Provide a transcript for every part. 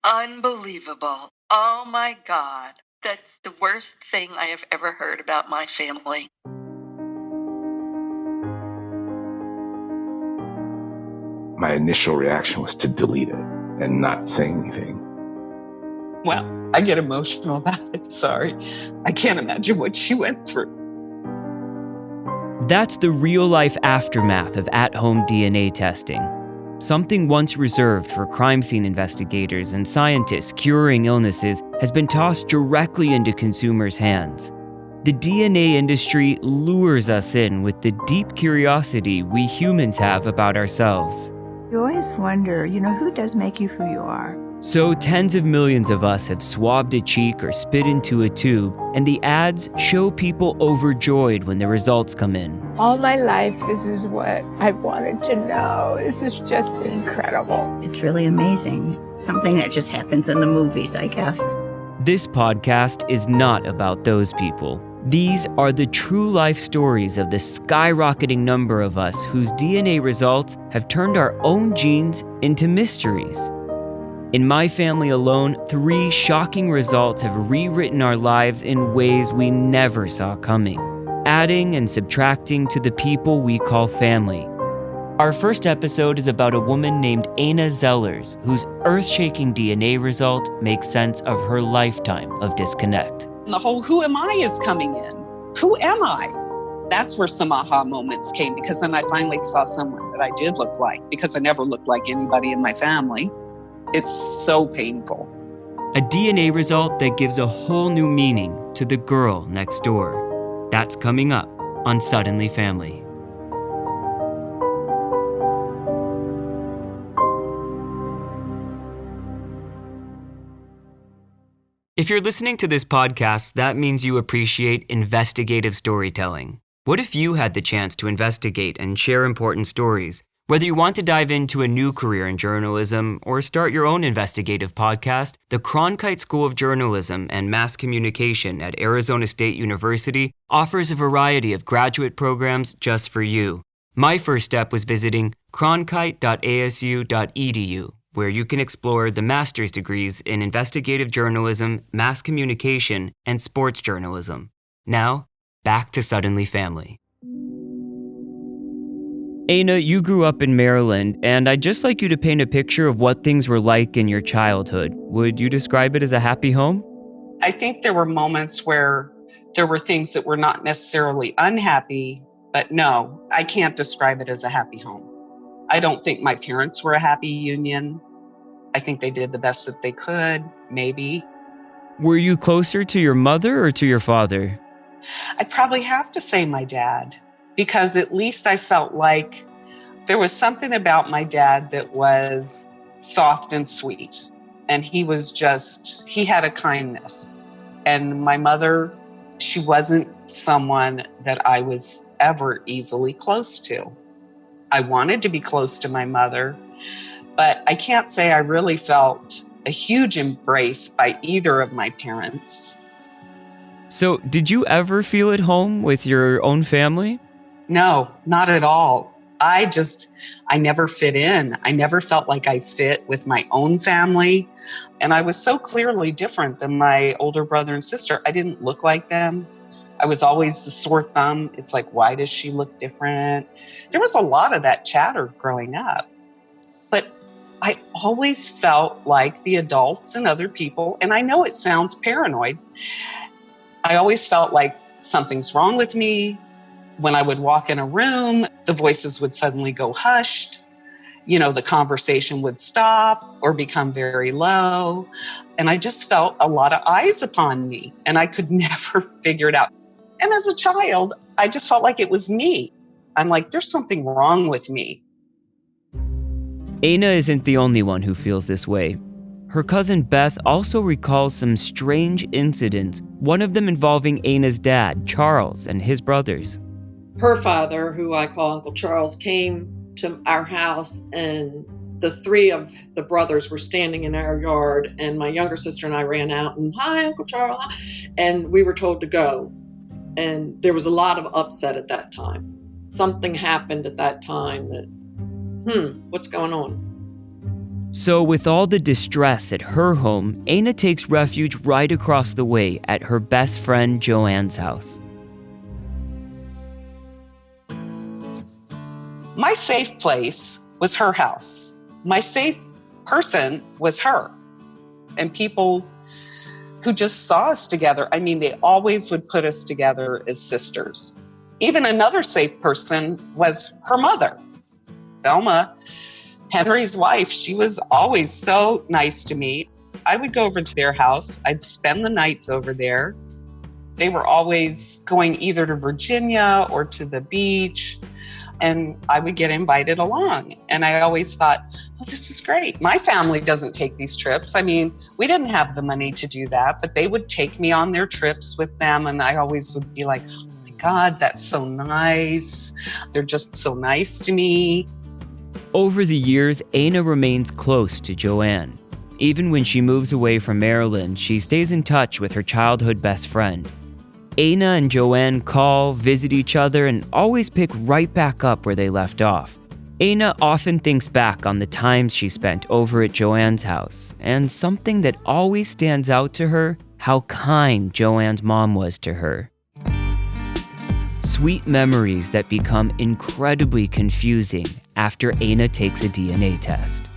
Unbelievable. Oh my God. That's the worst thing I have ever heard about my family. My initial reaction was to delete it and not say anything. Well, I get emotional about it. Sorry. I can't imagine what she went through. That's the real-life aftermath of at-home DNA testing. Something once reserved for crime scene investigators and scientists curing illnesses has been tossed directly into consumers' hands. The DNA industry lures us in with the deep curiosity we humans have about ourselves. You always wonder, who does make you who you are? So tens of millions of us have swabbed a cheek or spit into a tube, and the ads show people overjoyed when the results come in. All my life, this is what I've wanted to know. This is just incredible. It's really amazing. Something that just happens in the movies, I guess. This podcast is not about those people. These are the true life stories of the skyrocketing number of us whose DNA results have turned our own genes into mysteries. In my family alone, 3 shocking results have rewritten our lives in ways we never saw coming, adding and subtracting to the people we call family. Our first episode is about a woman named Anna Zellers, whose earth-shaking DNA result makes sense of her lifetime of disconnect. The whole who am I is coming in. Who am I? That's where some aha moments came, because then I finally saw someone that I did look like, because I never looked like anybody in my family. It's so painful. A DNA result that gives a whole new meaning to the girl next door. That's coming up on Suddenly Family. If you're listening to this podcast, that means you appreciate investigative storytelling. What if you had the chance to investigate and share important stories? Whether you want to dive into a new career in journalism or start your own investigative podcast, the Cronkite School of Journalism and Mass Communication at Arizona State University offers a variety of graduate programs just for you. My first step was visiting cronkite.asu.edu, where you can explore the master's degrees in investigative journalism, mass communication, and sports journalism. Now, back to Suddenly Family. Anna, you grew up in Maryland, and I'd just like you to paint a picture of what things were like in your childhood. Would you describe it as a happy home? I think there were moments where there were things that were not necessarily unhappy, but no, I can't describe it as a happy home. I don't think my parents were a happy union. I think they did the best that they could, maybe. Were you closer to your mother or to your father? I'd probably have to say my dad, because at least I felt like there was something about my dad that was soft and sweet. And he had a kindness. And my mother, she wasn't someone that I was ever easily close to. I wanted to be close to my mother, but I can't say I really felt a huge embrace by either of my parents. So, did you ever feel at home with your own family? No, not at all. I never fit in. I never felt like I fit with my own family. And I was so clearly different than my older brother and sister. I didn't look like them. I was always the sore thumb. It's like, why does she look different? There was a lot of that chatter growing up. But I always felt like the adults and other people, and I know it sounds paranoid, I always felt like something's wrong with me. When I would walk in a room, the voices would suddenly go hushed. The conversation would stop or become very low. And I just felt a lot of eyes upon me, and I could never figure it out. And as a child, I just felt like it was me. I'm like, there's something wrong with me. Anna isn't the only one who feels this way. Her cousin Beth also recalls some strange incidents, one of them involving Anna's dad, Charles, and his brothers. Her father, who I call Uncle Charles, came to our house, and the 3 of the brothers were standing in our yard, and my younger sister and I ran out and, hi, Uncle Charles, and we were told to go. And there was a lot of upset at that time. Something happened at that time that, what's going on? So with all the distress at her home, Aina takes refuge right across the way at her best friend Joanne's house. My safe place was her house. My safe person was her. And people who just saw us together, I mean, they always would put us together as sisters. Even another safe person was her mother. Velma, Henry's wife, she was always so nice to me. I would go over to their house. I'd spend the nights over there. They were always going either to Virginia or to the beach, and I would get invited along. And I always thought, oh, this is great. My family doesn't take these trips. I mean, we didn't have the money to do that, but they would take me on their trips with them. And I always would be like, oh my God, that's so nice. They're just so nice to me. Over the years, Aina remains close to Joanne. Even when she moves away from Maryland, she stays in touch with her childhood best friend. Aina and Joanne call, visit each other, and always pick right back up where they left off. Aina often thinks back on the times she spent over at Joanne's house, and something that always stands out to her, how kind Joanne's mom was to her. Sweet memories that become incredibly confusing after Aina takes a DNA test.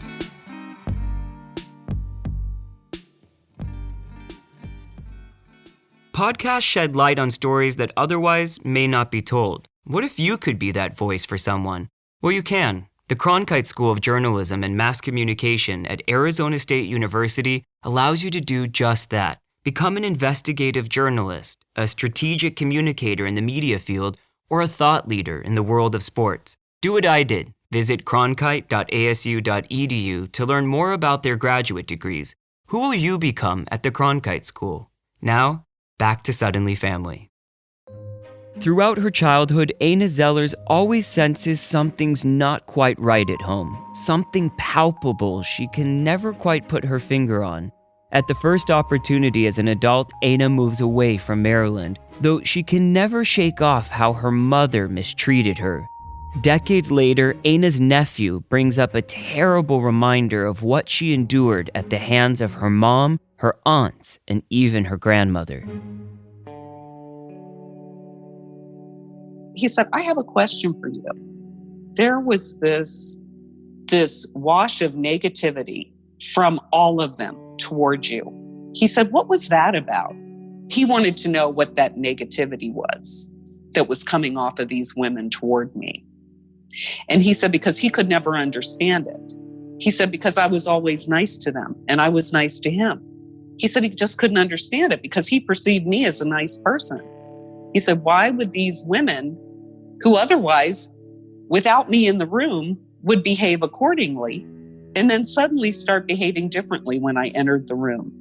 Podcasts shed light on stories that otherwise may not be told. What if you could be that voice for someone? Well, you can. The Cronkite School of Journalism and Mass Communication at Arizona State University allows you to do just that. Become an investigative journalist, a strategic communicator in the media field, or a thought leader in the world of sports. Do what I did. Visit cronkite.asu.edu to learn more about their graduate degrees. Who will you become at the Cronkite School? Now, back to Suddenly Family. Throughout her childhood, Aina Zellers always senses something's not quite right at home. Something palpable she can never quite put her finger on. At the first opportunity as an adult, Aina moves away from Maryland, though she can never shake off how her mother mistreated her. Decades later, Aina's nephew brings up a terrible reminder of what she endured at the hands of her mom, her aunts, and even her grandmother. He said, I have a question for you. There was this wash of negativity from all of them towards you. He said, what was that about? He wanted to know what that negativity was that was coming off of these women toward me. And he said, because he could never understand it. He said, because I was always nice to them and I was nice to him. He said he just couldn't understand it because he perceived me as a nice person. He said, why would these women who otherwise, without me in the room, would behave accordingly and then suddenly start behaving differently when I entered the room?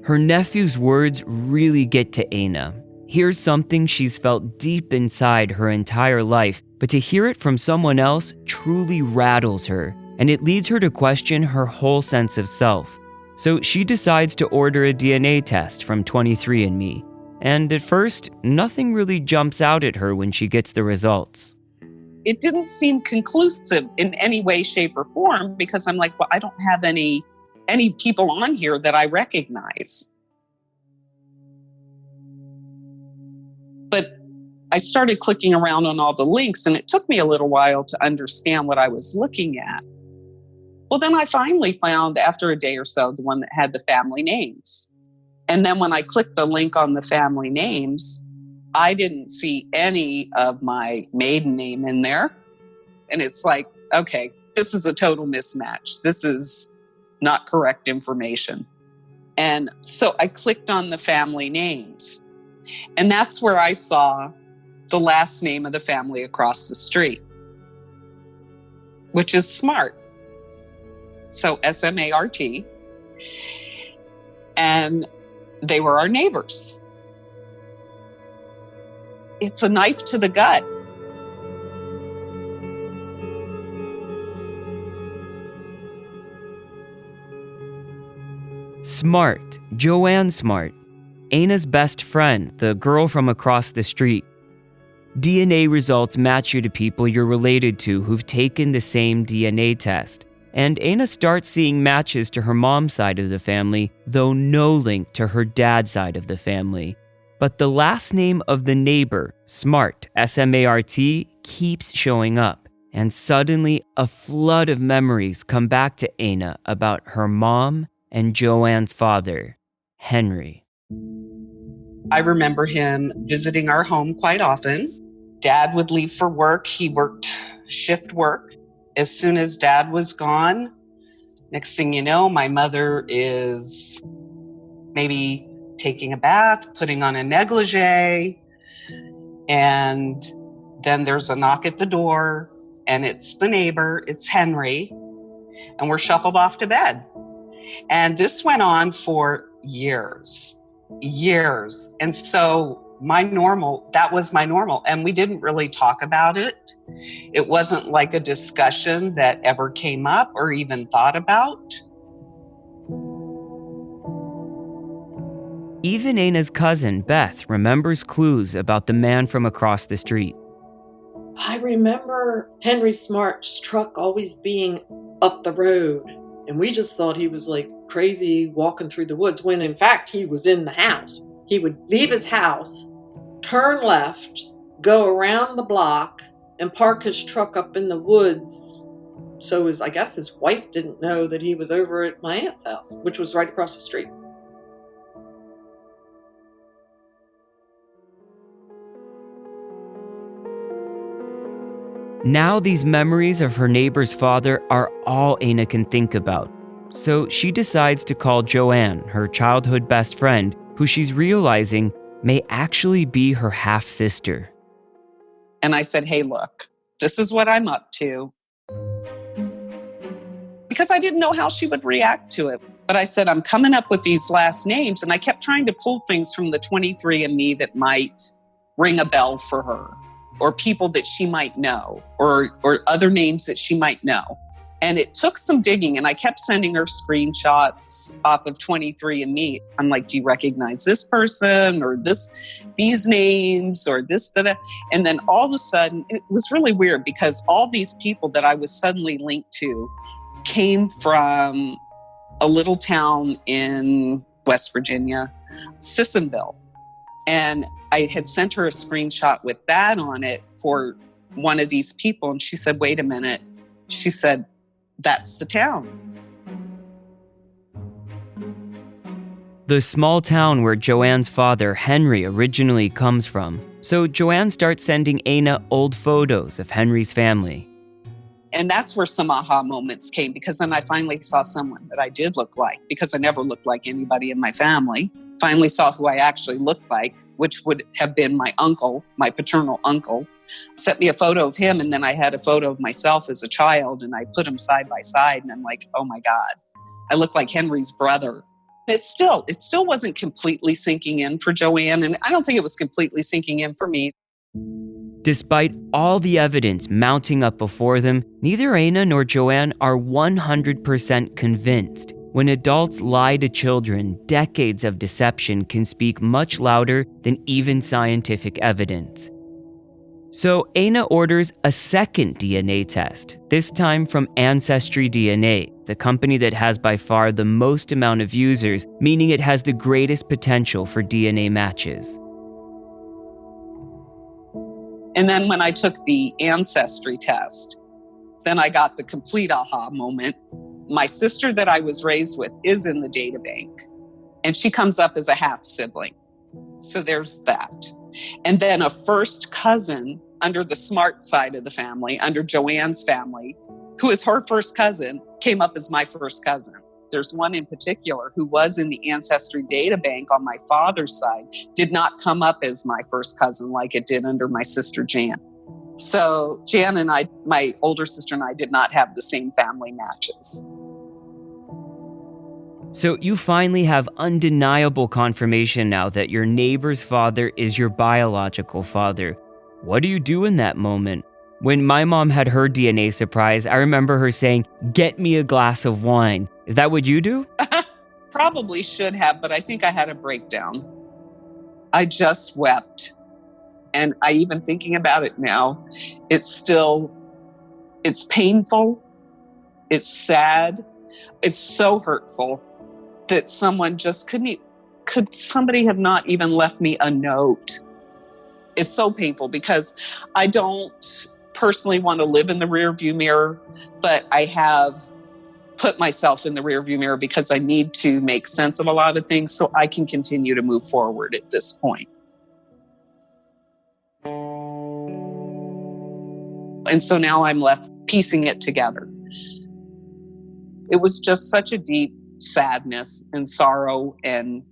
Her nephew's words really get to Aina. Here's something she's felt deep inside her entire life, but to hear it from someone else truly rattles her, and it leads her to question her whole sense of self. So she decides to order a DNA test from 23andMe. And at first, nothing really jumps out at her when she gets the results. It didn't seem conclusive in any way, shape, or form because I'm like, well, I don't have any people on here that I recognize. But I started clicking around on all the links, and it took me a little while to understand what I was looking at. Well, then I finally found, after a day or so, the one that had the family names. And then when I clicked the link on the family names, I didn't see any of my maiden name in there. And it's like, okay, this is a total mismatch. This is not correct information. And so I clicked on the family names. And that's where I saw the last name of the family across the street, which is Smart. So SMART. And they were our neighbors. It's a knife to the gut. Smart, Joanne Smart, Aina's best friend, the girl from across the street. DNA results match you to people you're related to who've taken the same DNA test. And Aina starts seeing matches to her mom's side of the family, though no link to her dad's side of the family. But the last name of the neighbor, Smart, S-M-A-R-T, keeps showing up. And suddenly, a flood of memories come back to Aina about her mom and Joanne's father, Henry. I remember him visiting our home quite often. Dad would leave for work. He worked shift work. As soon as Dad was gone, next thing you know, my mother is maybe taking a bath, putting on a negligee, and then there's a knock at the door, and it's the neighbor, it's Henry, and we're shuffled off to bed. And this went on for years. And so that was my normal. And we didn't really talk about it. It wasn't like a discussion that ever came up or even thought about. Even Aina's cousin, Beth, remembers clues about the man from across the street. I remember Henry Smart's truck always being up the road, and we just thought he was like crazy walking through the woods, when in fact he was in the house. He would leave his house, turn left, go around the block, and park his truck up in the woods. So I guess his wife didn't know that he was over at my aunt's house, which was right across the street. Now these memories of her neighbor's father are all Aina can think about. So she decides to call Joanne, her childhood best friend, who she's realizing may actually be her half-sister. And I said, hey, look, this is what I'm up to. Because I didn't know how she would react to it. But I said, I'm coming up with these last names. And I kept trying to pull things from the 23andMe that might ring a bell for her, or people that she might know, or other names that she might know. And it took some digging, and I kept sending her screenshots off of 23andMe. I'm like, do you recognize this person, or these names, or this, that? And then all of a sudden, it was really weird because all these people that I was suddenly linked to came from a little town in West Virginia, Sissonville. And I had sent her a screenshot with that on it for one of these people. And she said, wait a minute. She said, that's the town. The small town where Joanne's father, Henry, originally comes from. So Joanne starts sending Aina old photos of Henry's family. And that's where some aha moments came, because then I finally saw someone that I did look like, because I never looked like anybody in my family. Finally saw who I actually looked like, which would have been my uncle, my paternal uncle. Sent me a photo of him, and then I had a photo of myself as a child, and I put them side by side, and I'm like, oh my God, I look like Henry's brother. It still wasn't completely sinking in for Joanne, and I don't think it was completely sinking in for me. Despite all the evidence mounting up before them, neither Aina nor Joanne are 100% convinced. When adults lie to children, decades of deception can speak much louder than even scientific evidence. So Aina orders a second DNA test, this time from Ancestry DNA, the company that has by far the most amount of users, meaning it has the greatest potential for DNA matches. And then when I took the Ancestry test, then I got the complete aha moment. My sister that I was raised with is in the data bank, and she comes up as a half sibling. So there's that. And then a first cousin under the Smart side of the family, under Joanne's family, who is her first cousin, came up as my first cousin. There's one in particular who was in the Ancestry data bank on my father's side, did not come up as my first cousin like it did under my sister Jan. So Jan and I, my older sister and I, did not have the same family matches. So you finally have undeniable confirmation now that your neighbor's father is your biological father. What do you do in that moment? When my mom had her DNA surprise, I remember her saying, "Get me a glass of wine." Is that what you do? Probably should have, but I think I had a breakdown. I just wept. And I even thinking about it now, it's painful. It's sad. It's so hurtful that someone just could somebody have not even left me a note? It's so painful because I don't personally want to live in the rearview mirror, but I have put myself in the rearview mirror because I need to make sense of a lot of things so I can continue to move forward at this point. And so now I'm left piecing it together. It was just such a deep sadness and sorrow and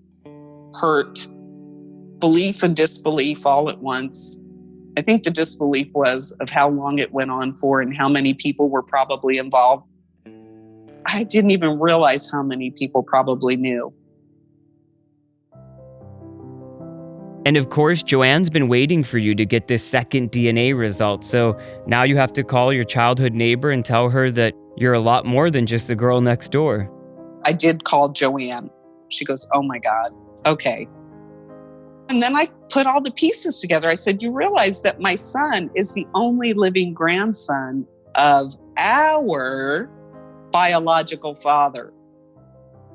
hurt, belief and disbelief all at once. I think the disbelief was of how long it went on for and how many people were probably involved. I didn't even realize how many people probably knew. And of course, Joanne's been waiting for you to get this second DNA result. So now you have to call your childhood neighbor and tell her that you're a lot more than just the girl next door. I did call Joanne. She goes, "Oh my God, okay." And then I put all the pieces together. I said, "You realize that my son is the only living grandson of our biological father.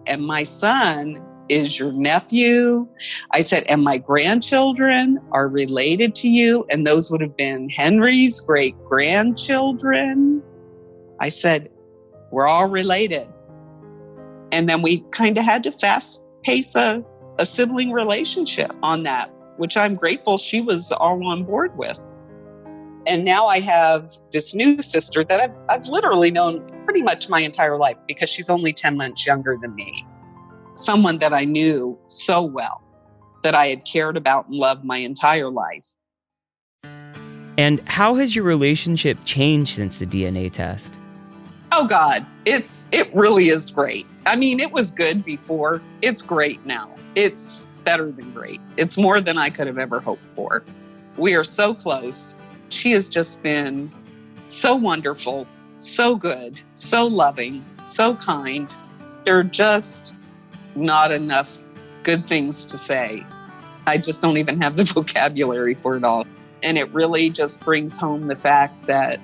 And my son is your nephew." I said, "and my grandchildren are related to you. And those would have been Henry's great-grandchildren." I said, "We're all related." And then we kind of had to fast pace a sibling relationship on that, which I'm grateful she was all on board with. And now I have this new sister that I've literally known pretty much my entire life because she's only 10 months younger than me. Someone that I knew so well, that I had cared about and loved my entire life. And how has your relationship changed since the DNA test? Oh God, it really is great. I mean, it was good before. It's great now. It's better than great. It's more than I could have ever hoped for. We are so close. She has just been so wonderful, so good, so loving, so kind. There are just not enough good things to say. I just don't even have the vocabulary for it all. And it really just brings home the fact that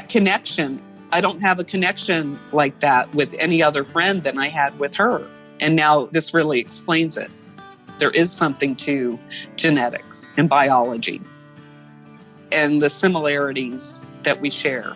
connection, I don't have a connection like that with any other friend than I had with her. And now this really explains it. There is something to genetics and biology and the similarities that we share.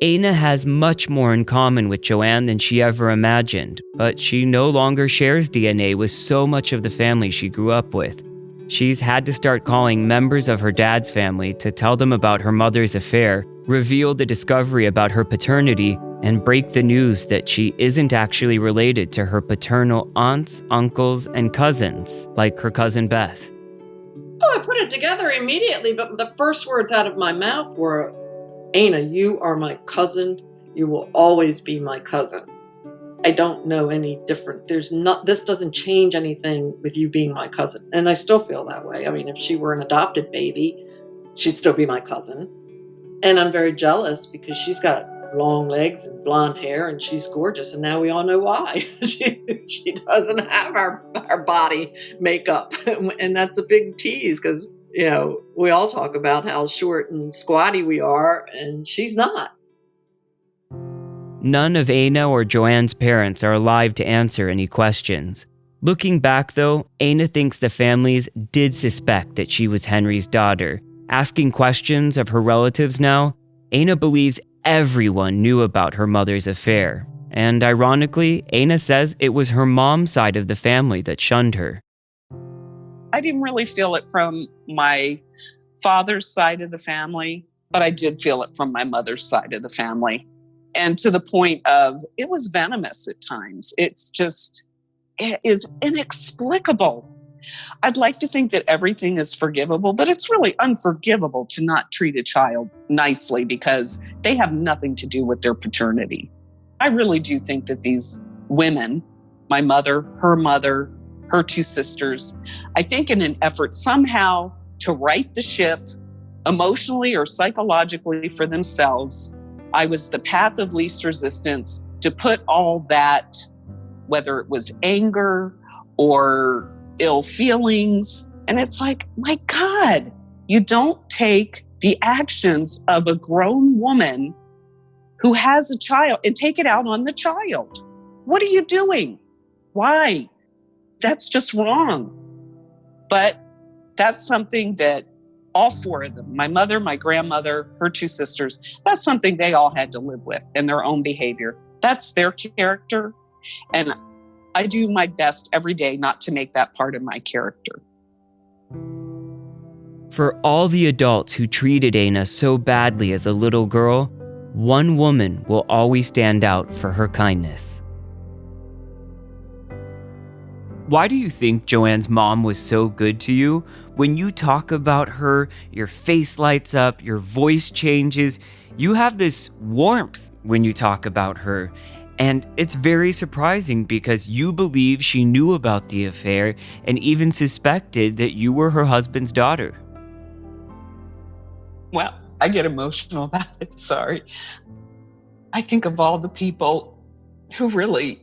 Aina has much more in common with Joanne than she ever imagined, but she no longer shares DNA with so much of the family she grew up with. She's had to start calling members of her dad's family to tell them about her mother's affair, reveal the discovery about her paternity, and break the news that she isn't actually related to her paternal aunts, uncles, and cousins, like her cousin Beth. Oh, I put it together immediately, but the first words out of my mouth were, "Aina, you are my cousin. You will always be my cousin. I don't know any different. This doesn't change anything with you being my cousin." And I still feel that way. I mean, if she were an adopted baby, she'd still be my cousin. And I'm very jealous because she's got long legs and blonde hair and she's gorgeous. And now we all know why. she doesn't have our body makeup. And that's a big tease because, you know, we all talk about how short and squatty we are, and she's not. None of Aina or Joanne's parents are alive to answer any questions. Looking back, though, Aina thinks the families did suspect that she was Henry's daughter. Asking questions of her relatives now, Aina believes everyone knew about her mother's affair. And ironically, Aina says it was her mom's side of the family that shunned her. I didn't really feel it from my father's side of the family, but I did feel it from my mother's side of the family. And to the point of, it was venomous at times. It is inexplicable. I'd like to think that everything is forgivable, but it's really unforgivable to not treat a child nicely because they have nothing to do with their paternity. I really do think that these women, my mother, her two sisters, I think in an effort somehow to right the ship emotionally or psychologically for themselves, I was the path of least resistance to put all that whether it was anger or ill feelings. And it's like, my God, you don't take the actions of a grown woman who has a child and take it out on the child. What are you doing? Why? That's just wrong. But that's something that all four of them, my mother, my grandmother, her two sisters, that's something they all had to live with in their own behavior. That's their character. And I do my best every day not to make that part of my character. For all the adults who treated Aina so badly as a little girl, one woman will always stand out for her kindness. Why do you think Joanne's mom was so good to you? When you talk about her, your face lights up, your voice changes. You have this warmth when you talk about her. And it's very surprising because you believe she knew about the affair and even suspected that you were her husband's daughter. Well, I get emotional about it, sorry. I think of all the people who really,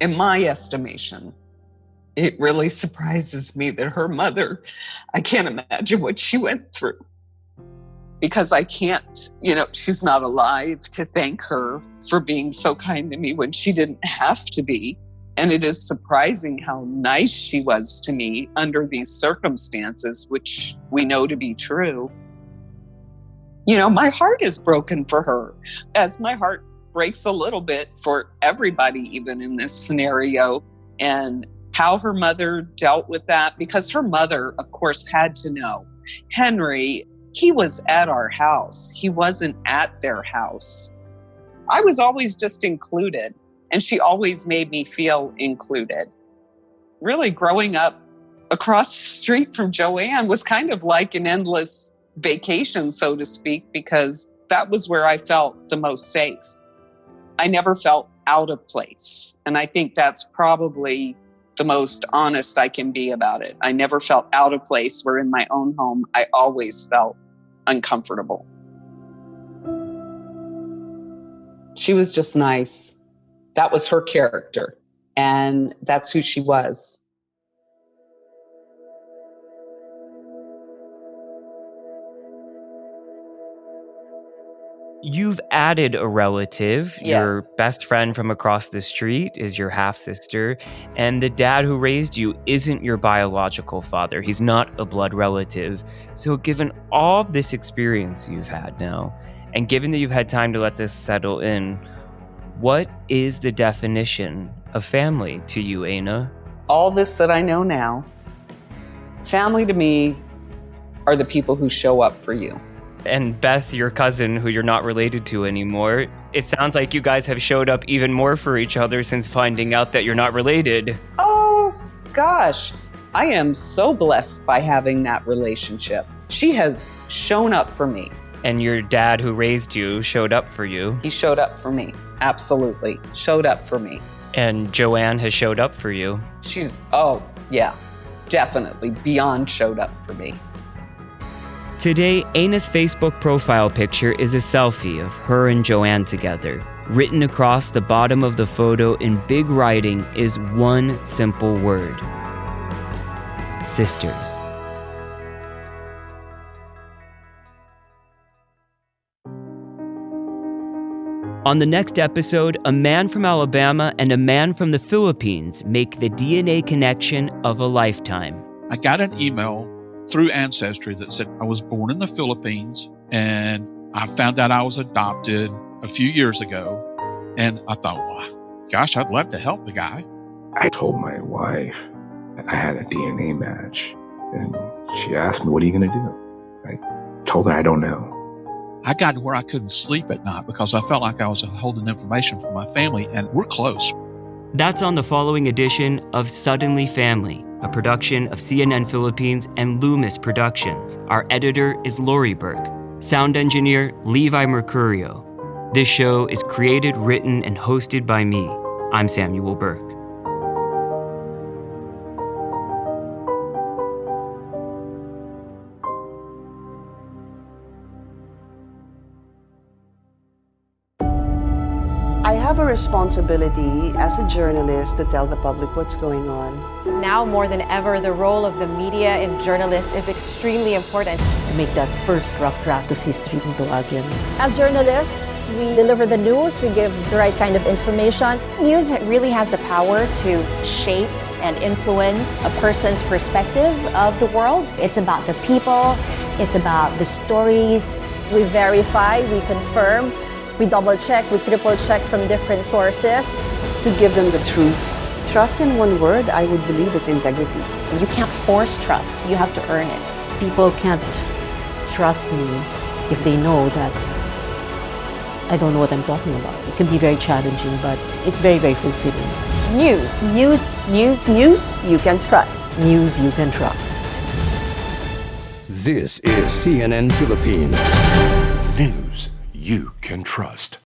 in my estimation, it really surprises me that her mother, I can't imagine what she went through. Because I can't, she's not alive to thank her for being so kind to me when she didn't have to be. And it is surprising how nice she was to me under these circumstances, which we know to be true. My heart is broken for her, as my heart breaks a little bit for everybody, even in this scenario. And how her mother dealt with that, because her mother, of course, had to know. Henry, he was at our house. He wasn't at their house. I was always just included, and she always made me feel included. Really, growing up across the street from Joanne was kind of like an endless vacation, so to speak, because that was where I felt the most safe. I never felt out of place, and I think that's probably the most honest I can be about it. I never felt out of place, where in my own home, I always felt uncomfortable. She was just nice. That was her character, and that's who she was. You've added a relative. Yes. Your best friend from across the street is your half-sister, and the dad who raised you isn't your biological father. He's not a blood relative. So given all of this experience you've had now, and given that you've had time to let this settle in, what is the definition of family to you, Aina? All this that I know now, family to me are the people who show up for you. And Beth, your cousin, who you're not related to anymore, it sounds like you guys have showed up even more for each other since finding out that you're not related. Oh, gosh. I am so blessed by having that relationship. She has shown up for me. And your dad who raised you showed up for you. He showed up for me. Absolutely. Showed up for me. And Joanne has showed up for you. Yeah, definitely. Beyond showed up for me. Today, Aina's Facebook profile picture is a selfie of her and Joanne together. Written across the bottom of the photo in big writing is one simple word: sisters. On the next episode, a man from Alabama and a man from the Philippines make the DNA connection of a lifetime. I got an email through Ancestry that said I was born in the Philippines, and I found out I was adopted a few years ago. And I thought, well, gosh, I'd love to help the guy. I told my wife that I had a DNA match, and she asked me, what are you going to do? I told her I don't know. I got to where I couldn't sleep at night because I felt like I was holding information from my family, and we're close. That's on the following edition of Suddenly Family, a production of CNN Philippines and Loomis Productions. Our editor is Lori Burke. Sound engineer, Levi Mercurio. This show is created, written, and hosted by me. I'm Samuel Burke. I have a responsibility as a journalist to tell the public what's going on. Now more than ever, the role of the media and journalists is extremely important. Make that first rough draft of history kung tawagin. As journalists, we deliver the news, we give the right kind of information. News really has the power to shape and influence a person's perspective of the world. It's about the people, it's about the stories. We verify, we confirm, we double check, we triple check from different sources. To give them the truth. Trust, in one word, I would believe, is integrity. You can't force trust, you have to earn it. People can't trust me if they know that I don't know what I'm talking about. It can be very challenging, but it's very, very fulfilling. News You can trust. News you can trust. This is CNN Philippines. News you can trust.